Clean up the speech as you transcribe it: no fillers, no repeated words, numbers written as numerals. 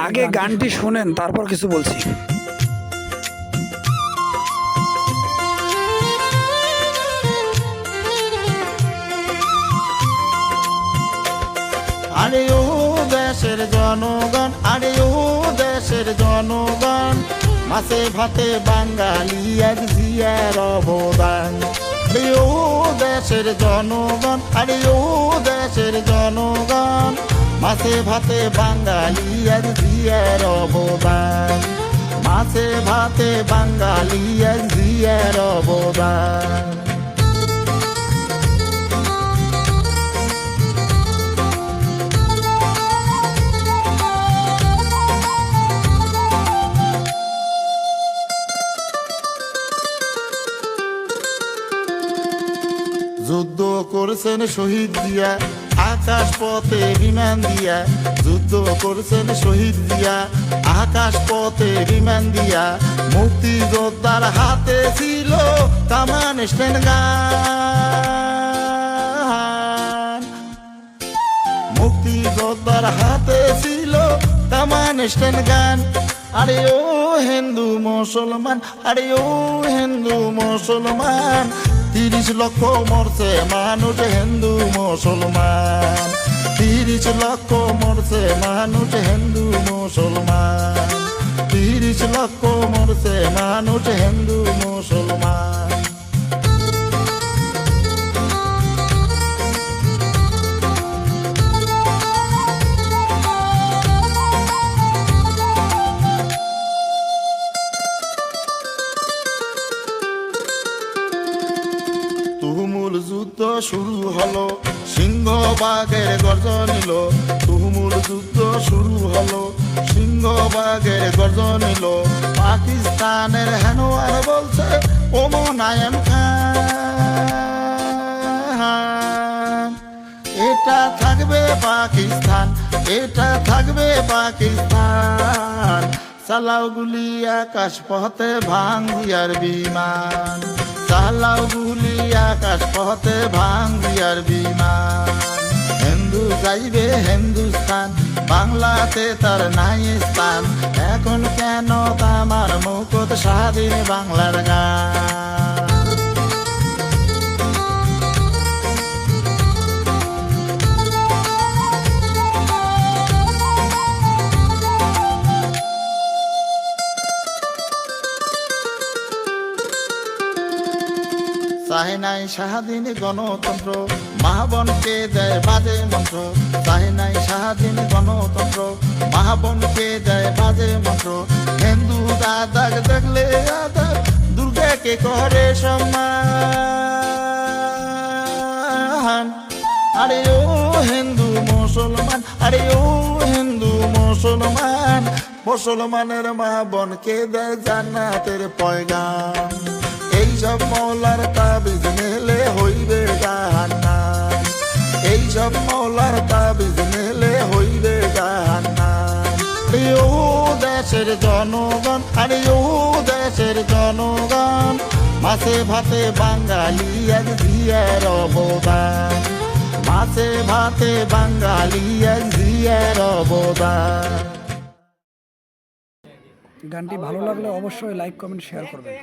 আগে গানটি শোনেন, তারপর কিছু বলছি। আরে ও দেশের জনগণ, আরে ও দেশের জনগণ, মাছে ভাতে বাঙালি এক জিয়ার অবদান। আরে ও দেশের জনগণ, আরে ও দেশের জনগণ, মাছে ভাতে বাঙালি এক জিয়ার অবদান। মাছে ভাতে বাঙালি এক জিয়ার অবদান। যুদ্ধ করছেন শহীদ দিয়া আকাশ পথে বিমান দিয়া, যুদ্ধ করছেন শহীদ দিয়া আকাশ পথে বিমান দিয়া। মুক্তিযোদ্ধার হাতে ছিল কামান স্ট্যান্ড গান, মুক্তিযোদ্ধার হাতে ছিল কামান স্ট্যান্ড গান। আরে ও হিন্দু মুসলমান, আরে ও হিন্দু মুসলমান, 30 লক্ষ মরছে মানুষ হিন্দু মুসলমান। 30 লক্ষ মরছে মানুষ হিন্দু মুসলমান। 30 লক্ষ মরছে মানুষ হিন্দু মুসলমান। তুমুল যুদ্ধ শুরু হলো, সিংহবাগের গর্জন এলো। তুমুল যুদ্ধ শুরু হলো, সিংহবাগের গর্জন এলো। পাকিস্তানের হেনোয়ার বলছে ও মোনায়েম খান, এটা থাকবে পাকিস্তান, এটা থাকবে পাকিস্তান। চালাও গুলি আকাশ পথে ভাঙিয়ার বিমান, চালাও গুলি আকাশ পথে ভাঙিয়ার বিমান। হিন্দু যাইবে হিন্দুস্তান, বাংলাতে তার নাই স্থান। এখন কেন তামার মুকুট স্বাধীন বাংলার গান। চাহে নাই স্বাধীন গণতন্ত্র, মহাবনকে দেয় বাজে মন্ত্র। চাহে নাই স্বাধীন গণতন্ত্র, মহাবনকে দেয় বাজে মন্ত্র। হিন্দু দাদাক দেখলে আদার, দুর্গাকে করে সম্মান। আরে ও হিন্দু মুসলমান, আরে ও হিন্দু মুসলমান, মুসলমানের মহাবনকে দেয় জান্নাতের পয়গাম। এইসব মৌলার তাবিজ মেলে হইবে জাহান্নাম, এইসব মৌলার তাবিজ মেলে হইবে জাহান্নাম। আরে ও দেশের জনগণ, আরে ও দেশের জনগণ, মাছে ভাতে বাঙালি এক জিয়ার অবদান। মাছে ভাতে বাঙালি এক জিয়ার অবদান। গানটি ভালো লাগলে অবশ্যই লাইক, কমেন্ট, শেয়ার করবেন।